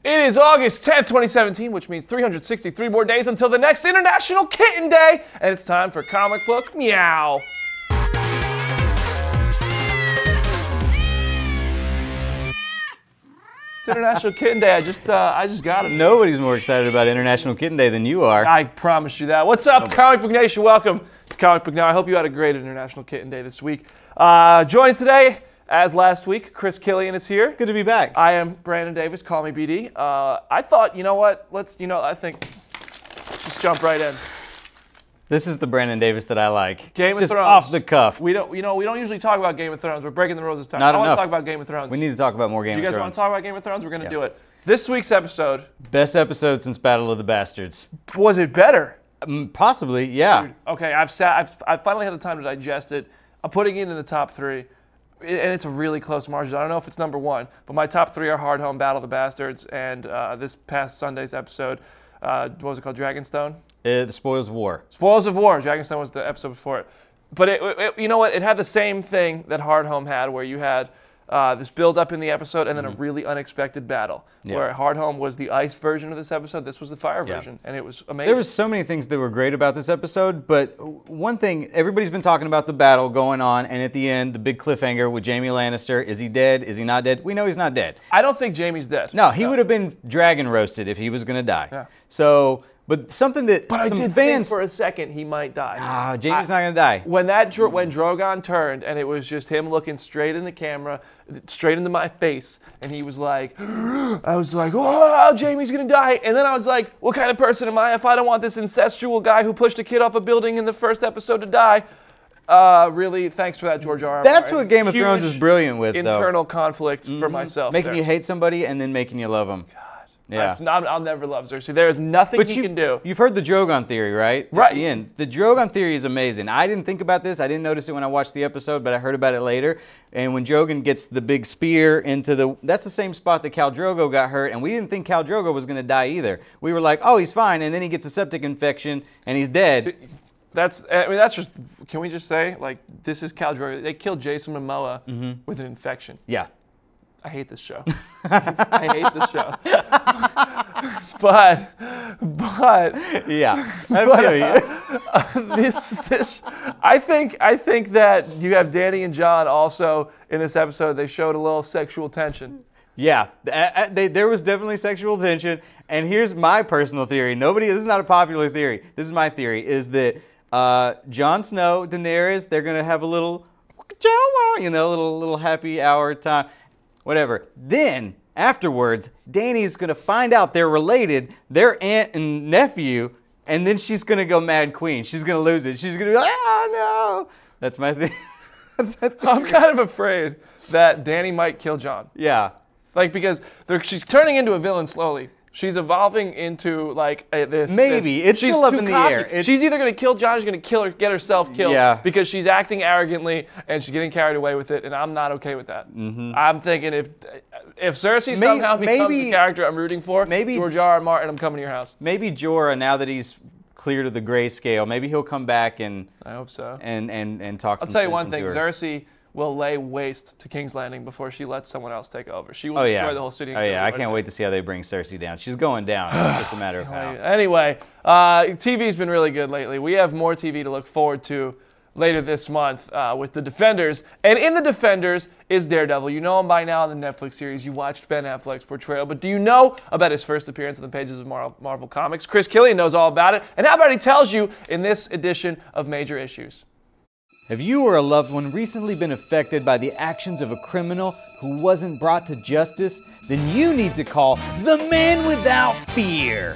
It is August 10th, 2017, which means 363 more days until the next International Kitten Day, and it's time for Comic Book Meow. It's International Kitten Day. I just got it. Nobody's more excited about International Kitten Day than you are. I promise you that. What's up, Comic Book Nation? Welcome to Comic Book Now. I hope you had a great International Kitten Day this week. Joined today, as last week, Chris Killian is here. Good to be back. I am Brandon Davis. Call me BD. I thought, you know what? Let's just jump right in. This is the Brandon Davis that I like. Game of Just Thrones. off the cuff. We don't usually talk about Game of Thrones. We're breaking the rules this time. Not I want to enough. talk about Game of Thrones. We need to talk about more Game of Thrones. Do you guys want to talk about Game of Thrones? We're going to do it. This week's episode. Best episode since Battle of the Bastards. Was it better? Possibly, yeah. Dude, okay, I've finally had the time to digest it. I'm putting it in the top three. And it's a really close margin. I don't know if it's number one, but my top three are Hard Home, Battle of the Bastards, and this past Sunday's episode, what was it called, Dragonstone? The Spoils of War. Spoils of War. Dragonstone was the episode before it. But it you know what? It had the same thing that Hard Home had, where you had this build-up in the episode and then a really unexpected battle. Yeah. Where Hard Home was the ice version of this episode, this was the fire version, and it was amazing. There was so many things that were great about this episode, but one thing, everybody's been talking about the battle going on, and at the end, the big cliffhanger with Jaime Lannister. Is he dead? Is he not dead? We know he's not dead. I don't think Jaime's dead. No, he would have been dragon roasted if he was going to die. Yeah. So, but something that I some did fans... think for a second he might die. Ah, Jaime's not going to die. When Drogon turned and it was just him looking straight in the camera, straight into my face, and he was like, I was like, oh, Jaime's going to die. And then I was like, what kind of person am I if I don't want this incestual guy who pushed a kid off a building in the first episode to die? Really, thanks for that, George R. R. That's what Game of Thrones is brilliant with, though. Internal conflict for myself. Making you hate somebody and then making you love them. Yeah. I'll never love Cersei. There is nothing he can do. You've heard the Drogon theory, right? Right. At the end. The Drogon theory is amazing. I didn't think about this. I didn't notice it when I watched the episode, but I heard about it later. And when Drogon gets the big spear into the... That's the same spot that Khal Drogo got hurt, and we didn't think Khal Drogo was going to die either. We were like, oh, he's fine, and then he gets a septic infection, and he's dead. That's just... Can we just say, like, this is Khal Drogo. They killed Jason Momoa with an infection. Yeah. I hate this show. I hate this show. but yeah, I feel you. This I think that you have Danny and John also in this episode. They showed a little sexual tension. Yeah, there was definitely sexual tension. And here's my personal theory. This is not a popular theory. This is my theory, is that Jon Snow, Daenerys, they're gonna have a little, little happy hour time. Whatever. Then, afterwards, Dany's going to find out they're related, their aunt and nephew, and then she's going to go Mad Queen. She's going to lose it. She's going to be like, oh, no. That's my thing. I'm kind of afraid that Dany might kill Jon. Yeah. Like, because she's turning into a villain slowly. She's evolving into, like, this... Maybe. It's still up in the air. She's either going to kill Jon or she's going to get herself killed. Yeah. Because she's acting arrogantly and she's getting carried away with it, and I'm not okay with that. I'm thinking if Cersei somehow becomes the character I'm rooting for, George R. R. Martin, I'm coming to your house. Maybe Jorah, now that he's cleared of the grayscale, maybe he'll come back and... I hope so. And talk some sense into her. I'll tell you one thing. Cersei will lay waste to King's Landing before she lets someone else take over. She will destroy the whole city. Oh yeah, I can't wait to see how they bring Cersei down. She's going down. It's just a matter of how. Anyway, TV's been really good lately. We have more TV to look forward to later this month with The Defenders. And in The Defenders is Daredevil. You know him by now in the Netflix series. You watched Ben Affleck's portrayal. But do you know about his first appearance on the pages of Marvel Comics? Chris Killian knows all about it. And how about he tells you in this edition of Major Issues? Have you or a loved one recently been affected by the actions of a criminal who wasn't brought to justice? Then you need to call the Man Without Fear.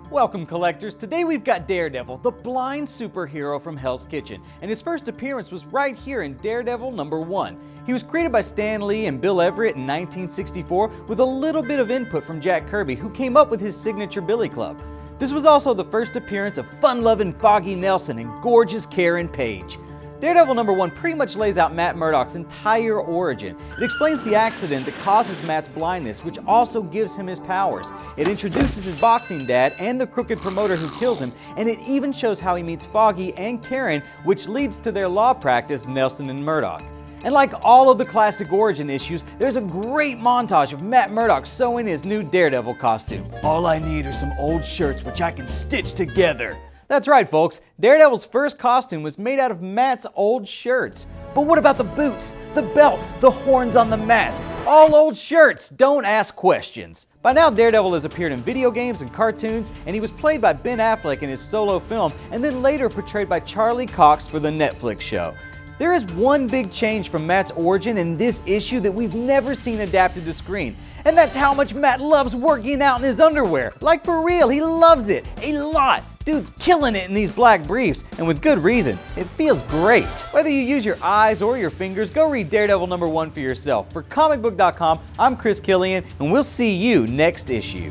Welcome, collectors. Today we've got Daredevil, the blind superhero from Hell's Kitchen, and his first appearance was right here in Daredevil #1. He was created by Stan Lee and Bill Everett in 1964 with a little bit of input from Jack Kirby, who came up with his signature Billy Club. This was also the first appearance of fun-loving Foggy Nelson and gorgeous Karen Page. Daredevil #1 pretty much lays out Matt Murdock's entire origin. It explains the accident that causes Matt's blindness, which also gives him his powers. It introduces his boxing dad and the crooked promoter who kills him, and it even shows how he meets Foggy and Karen, which leads to their law practice, Nelson and Murdock. And like all of the classic origin issues, there's a great montage of Matt Murdock sewing his new Daredevil costume. All I need are some old shirts which I can stitch together. That's right, folks. Daredevil's first costume was made out of Matt's old shirts. But what about the boots, the belt, the horns on the mask? All old shirts, don't ask questions. By now, Daredevil has appeared in video games and cartoons, and he was played by Ben Affleck in his solo film, and then later portrayed by Charlie Cox for the Netflix show. There is one big change from Matt's origin in this issue that we've never seen adapted to screen, and that's how much Matt loves working out in his underwear. Like for real, he loves it, a lot. Dude's killing it in these black briefs, and with good reason. It feels great. Whether you use your eyes or your fingers, go read Daredevil #1 for yourself. For Comicbook.com, I'm Chris Killian, and we'll see you next issue.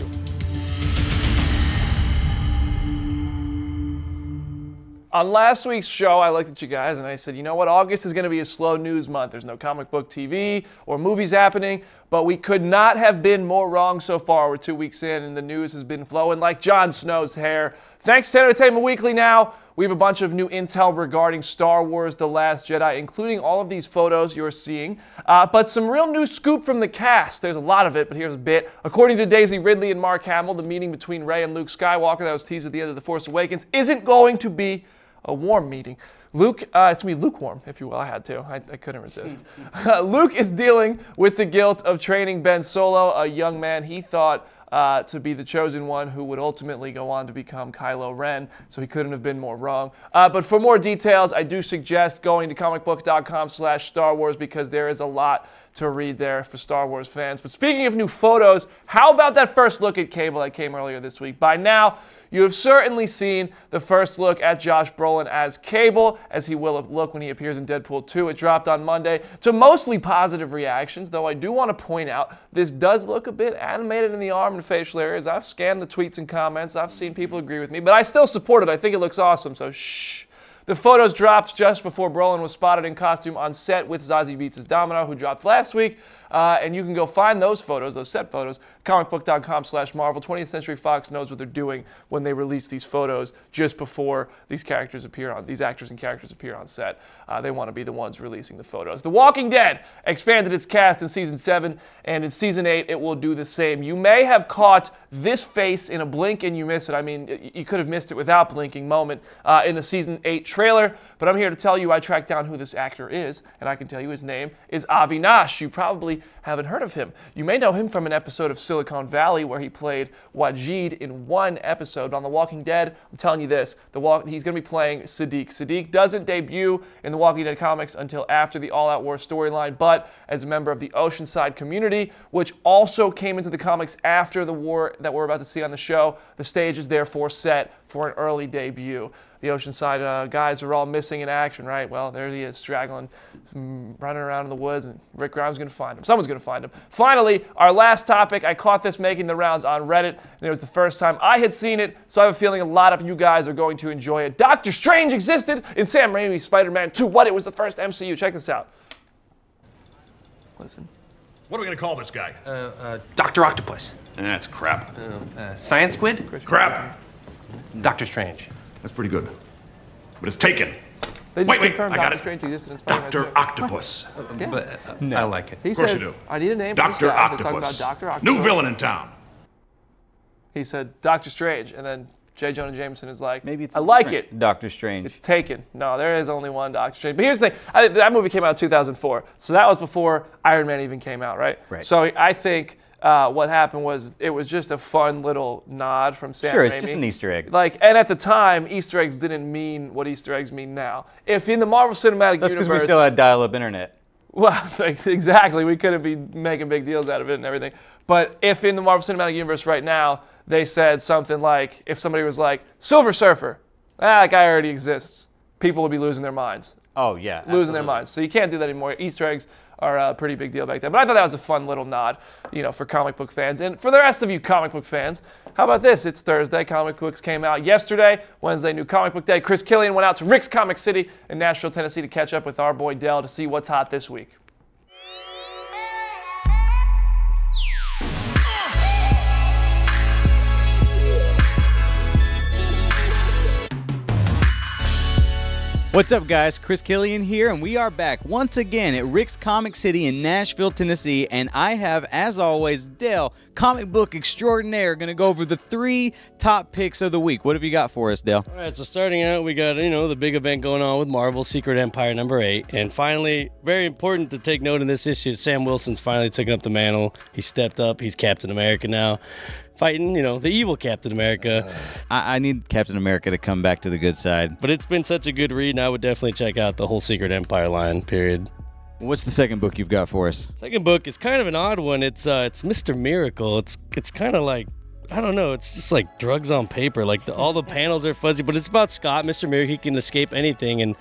On last week's show, I looked at you guys and I said, you know what, August is going to be a slow news month. There's no comic book TV or movies happening, but we could not have been more wrong so far. We're 2 weeks in and the news has been flowing like Jon Snow's hair. Thanks to Entertainment Weekly now, we have a bunch of new intel regarding Star Wars The Last Jedi, including all of these photos you're seeing, but some real new scoop from the cast. There's a lot of it, but here's a bit. According to Daisy Ridley and Mark Hamill, the meeting between Rey and Luke Skywalker that was teased at the end of The Force Awakens isn't going to be a warm meeting. Luke, it's going to be lukewarm, if you will. I had to. I couldn't resist. Luke is dealing with the guilt of training Ben Solo, a young man he thought to be the chosen one who would ultimately go on to become Kylo Ren, so he couldn't have been more wrong. But for more details, I do suggest going to comicbook.com/Star Wars because there is a lot to read there for Star Wars fans. But speaking of new photos, how about that first look at Cable that came earlier this week? By now, you have certainly seen the first look at Josh Brolin as Cable, as he will look when he appears in Deadpool 2. It dropped on Monday to mostly positive reactions, though I do want to point out this does look a bit animated in the arm and facial areas. I've scanned the tweets and comments. I've seen people agree with me, but I still support it. I think it looks awesome, so shh. The photos dropped just before Brolin was spotted in costume on set with Zazie Beetz' Domino, who dropped last week. And you can go find those photos, those set photos, comicbook.com/Marvel. 20th Century Fox knows what they're doing when they release these photos just before these actors and characters appear on set. They want to be the ones releasing the photos. The Walking Dead expanded its cast in Season 7, and in Season 8 it will do the same. You may have caught this face in a blink and you miss it. I mean, you could have missed it without blinking moment in the Season 8 trailer, but I'm here to tell you I tracked down who this actor is, and I can tell you his name is Avi Nash. You probably haven't heard of him. You may know him from an episode of Silicon Valley where he played Wajid in one episode. On The Walking Dead, I'm telling you this, he's going to be playing Sadiq. Sadiq doesn't debut in the Walking Dead comics until after the All Out War storyline, but as a member of the Oceanside community, which also came into the comics after the war that we're about to see on the show, the stage is therefore set for an early debut. The Oceanside guys are all missing in action, right? Well, there he is, straggling, running around in the woods, and Rick Grimes is going to find him. Someone's going to find him. Finally, our last topic, I caught this making the rounds on Reddit, and it was the first time I had seen it, so I have a feeling a lot of you guys are going to enjoy it. Doctor Strange existed in Sam Raimi's Spider-Man 2. What? It was the first MCU. Check this out. Listen. What are we going to call this guy? Dr. Octopus. That's crap. Science Squid? Crap. Doctor Strange. That's pretty good. But it's taken. They just Wait, confirmed I got Doctor it. Strange existed in Spider-Man 2. Dr. Octopus. Yeah. But I like it. He Of course said, you do. I need a name for this Dr. guy. They're talking Octopus. about Dr. Octopus. New villain in town. He said Doctor Strange, and then J. Jonah Jameson is like, Maybe it's I like it. Doctor Strange. It's taken. No, there is only one Doctor Strange. But here's the thing. That movie came out in 2004. So that was before Iron Man even came out, right? Right. So I think what happened was it was just a fun little nod from Sam Sure, Raimi. it's just an Easter egg. And at the time, Easter eggs didn't mean what Easter eggs mean now. If in the Marvel Cinematic That's because Universe... we still had dial-up internet. Well, exactly. We couldn't be making big deals out of it and everything. But if in the Marvel Cinematic Universe right now, they said something like, if somebody was like, Silver Surfer, that guy already exists, people would be losing their minds. Oh, yeah. Losing their minds. So you can't do that anymore. Easter eggs are a pretty big deal back then. But I thought that was a fun little nod, for comic book fans. And for the rest of you comic book fans, how about this? It's Thursday. Comic books came out yesterday. Wednesday, new comic book day. Chris Killian went out to Rick's Comic City in Nashville, Tennessee to catch up with our boy Dell to see what's hot this week. What's up, guys? Chris Killian here, and we are back once again at Rick's Comic City in Nashville, Tennessee, and I have, as always, Dell, comic book extraordinaire, going to go over the 3 top picks of the week. What have you got for us, Dell? All right, so starting out, we got, the big event going on with Marvel, Secret Empire #8, and finally, very important to take note in this issue, Sam Wilson's finally taken up the mantle. He stepped up. He's Captain America now. Fighting, the evil Captain America. I need Captain America to come back to the good side. But it's been such a good read, and I would definitely check out the whole Secret Empire line, period. What's the second book you've got for us? Second book is kind of an odd one. It's Mr. Miracle. It's kind of like, I don't know, it's just like drugs on paper. Like all the panels are fuzzy, but it's about Scott, Mr. Miracle. He can escape anything, and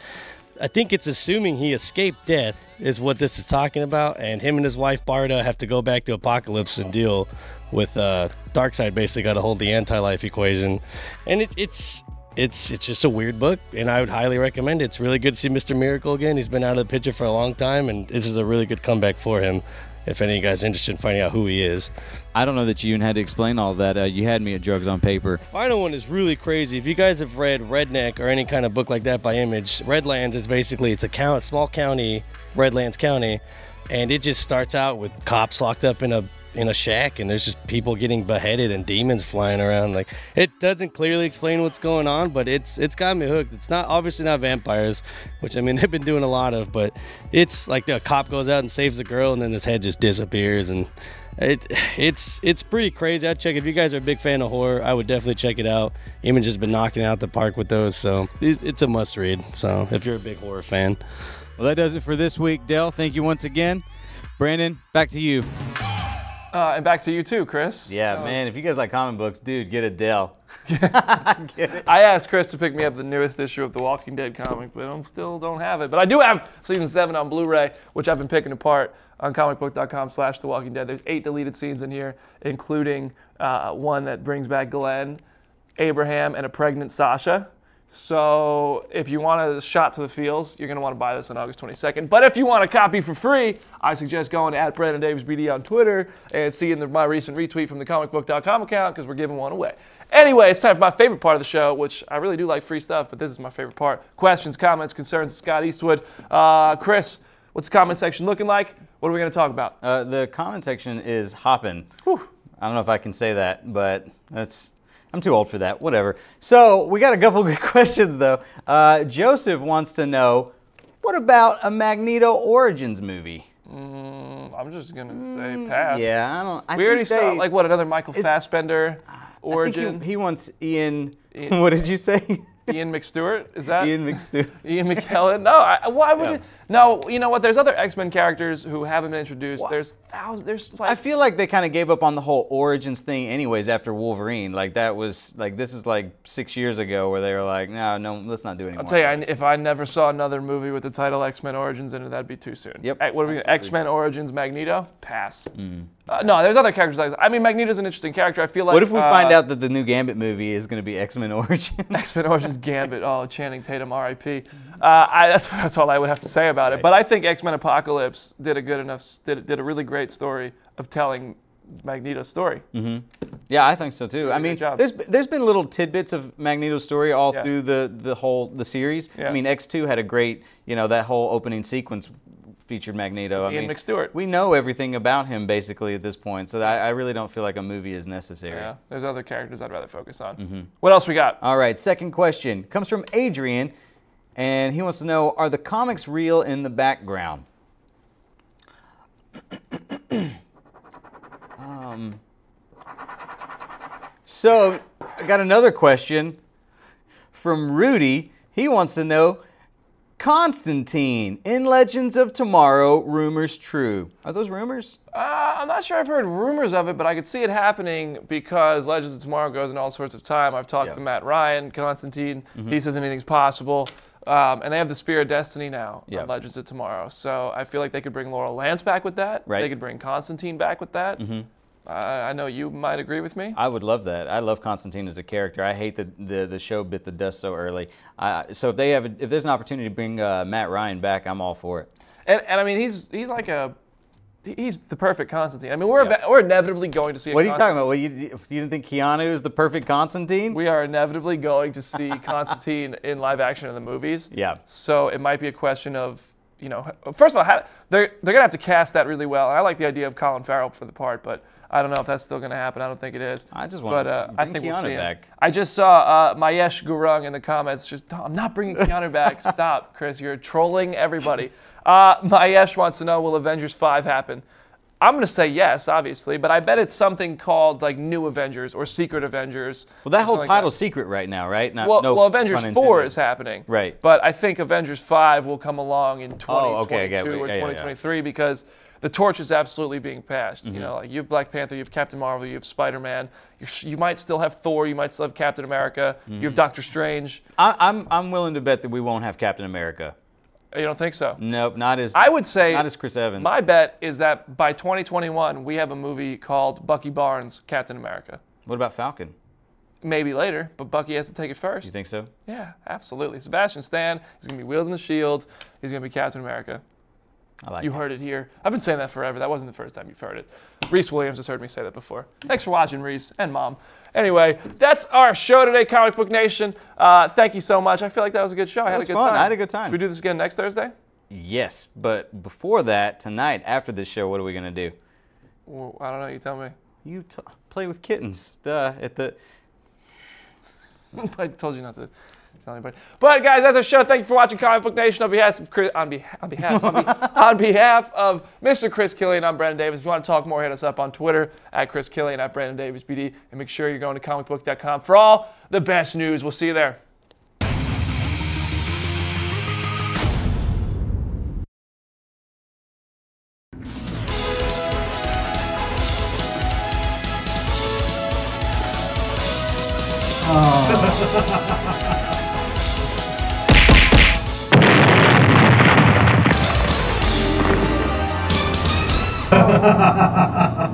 I think it's assuming he escaped death is what this is talking about, and him and his wife Barda have to go back to Apocalypse and deal with Darkseid. Basically got to hold the anti-life equation, and it's just a weird book, and I would highly recommend it. It's really good to see Mr. Miracle again. He's been out of the picture for a long time, and this is a really good comeback for him. If any of you guys are interested in finding out who he is. I don't know that you even had to explain all that. You had me at Drugs on Paper. Final one is really crazy. If you guys have read Redneck or any kind of book like that by Image, Redlands is basically, it's a small county, Redlands County, and it just starts out with cops locked up in a shack, and there's just people getting beheaded and demons flying around. Like, it doesn't clearly explain what's going on, but it's got me hooked. It's not obviously not vampires, which I mean they've been doing a lot of, but it's like the cop goes out and saves the girl, and then his head just disappears, and it's pretty crazy. I'd check if you guys are a big fan of horror. I would definitely check it out. Image has been knocking out the park with those, so it's a must read. So if you're a big horror fan. Well, that does it for this week, Dell. Thank you once again. Brandon, back to you. And back to you too, Chris. Yeah, man, if you guys like comic books, dude, get a Dell. Get it. I asked Chris to pick me up the newest issue of the Walking Dead comic, but I still don't have it. But I do have season 7 on Blu-ray, which I've been picking apart on ComicBook.com/The Walking Dead. There's 8 deleted scenes in here, including one that brings back Glenn, Abraham, and a pregnant Sasha. So if you want a shot to the feels, you're going to want to buy this on August 22nd. But if you want a copy for free, I suggest going to @BrandonDavisBD on Twitter and seeing my recent retweet from the ComicBook.com account, because we're giving one away. Anyway, it's time for my favorite part of the show, which I really do like free stuff, but this is my favorite part. Questions, comments, concerns, Scott Eastwood. Chris, what's the comment section looking like? What are we going to talk about? The comment section is hopping. Whew. I don't know if I can say that, but I'm too old for that. Whatever. So we got a couple good questions, though. Joseph wants to know, what about a Magneto Origins movie? I'm just going to say pass. Yeah, I don't. We already saw, like, what, another Michael Fassbender origin? I think he wants Ian. What did you say? Ian McStewart? Is that? Ian McStewart. Ian McKellen? No, why would it? No, you know what? There's other X-Men characters who haven't been introduced. What? There's thousands. There's like. I feel like they kind of gave up on the whole Origins thing anyways after Wolverine. Like, that was, like, this is like 6 years ago where they were like, no, let's not do it anymore. I'll tell you, if I never saw another movie with the title X-Men Origins in it, that'd be too soon. Yep. What are we? X-Men Origins Magneto? Pass. No, there's other characters like that. I mean, Magneto's an interesting character. I feel like. What if we find out that the new Gambit movie is going to be X-Men Origins? X-Men Origins Gambit. Oh, Channing Tatum, R.I.P. That's all I would have to say about it. But I think X-Men Apocalypse did a really great story of telling Magneto's story. Yeah, I think so too. I mean, job. there's been little tidbits of Magneto's story all through the series. Yeah. I mean, X2 had a great, that whole opening sequence featured Magneto. Ian McStewart. We know everything about him basically at this point, so I really don't feel like a movie is necessary. Yeah, there's other characters I'd rather focus on. What else we got? All right, second question comes from Adrian, and he wants to know, are the comics real in the background? So I got another question from Rudy. He wants to know, Constantine in Legends of Tomorrow, rumors true. Are those rumors? I'm not sure I've heard rumors of it, but I could see it happening because Legends of Tomorrow goes in all sorts of time. I've talked to Matt Ryan, Constantine. He says anything's possible. And they have the Spear of Destiny now Yep. on Legends of Tomorrow. So I feel like they could bring Laurel Lance back with that. Right. They could bring Constantine back with that. I know you might agree with me. I would love that. I love Constantine as a character. I hate that the show bit the dust so early. So if there's an opportunity to bring Matt Ryan back, I'm all for it. And I mean, he's the perfect Constantine. I mean, we're inevitably going to see. What are you talking about? Well, you didn't think Keanu is the perfect Constantine? We are inevitably going to see Constantine in live action in the movies. Yeah. So it might be a question of, first of all, they're gonna have to cast that really well. And I like the idea of Colin Farrell for the part, but I don't know if that's still gonna happen. I don't think it is. I just want to I bring think Keanu we'll see him. back. I just saw Mayesh Gurung in the comments. I'm not bringing Keanu back. Stop, Chris. You're trolling everybody. Mayesh wants to know, will Avengers 5 happen? I'm going to say yes, obviously, but I bet it's something called like New Avengers or Secret Avengers. Well, that whole like title's secret right now, right? Well, Avengers 4 is happening. Right. But I think Avengers 5 will come along in 2022 or Yeah, 2023 because the torch is absolutely being passed. Like you have Black Panther, you have Captain Marvel, you have Spider-Man. You might still have Thor, you might still have Captain America, you have Doctor Strange. I'm willing to bet that we won't have Captain America. You don't think so? Nope, not as. I would say not as Chris Evans. My bet is that by 2021 we have a movie called Bucky Barnes, Captain America. What about Falcon? Maybe later, but Bucky has to take it first. You think so? Yeah, absolutely. Sebastian Stan is going to be wielding the shield. He's going to be Captain America. I like You heard it here. I've been saying that forever. That wasn't the first time you've heard it. Reese Williams has heard me say that before. Thanks for watching, Reese and Mom. Anyway, that's our show today, Comic Book Nation. Thank you so much. I feel like that was a good show. I had a good fun. time. I had a good time. Should we do this again next Thursday? Yes, but before that, tonight, after this show, what are we going to do? Well, I don't know. You tell me. You play with kittens. Duh. At the. I told you not to tell anybody. But guys, that's our show. Thank you for watching Comic Book Nation. On behalf of Mr. Chris Killian, I'm Brandon Davis. If you want to talk more, hit us up on Twitter at Chris Killian, at Brandon Davis BD, and make sure you're going to ComicBook.com for all the best news. We'll see you there. Ha ha ha ha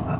ha!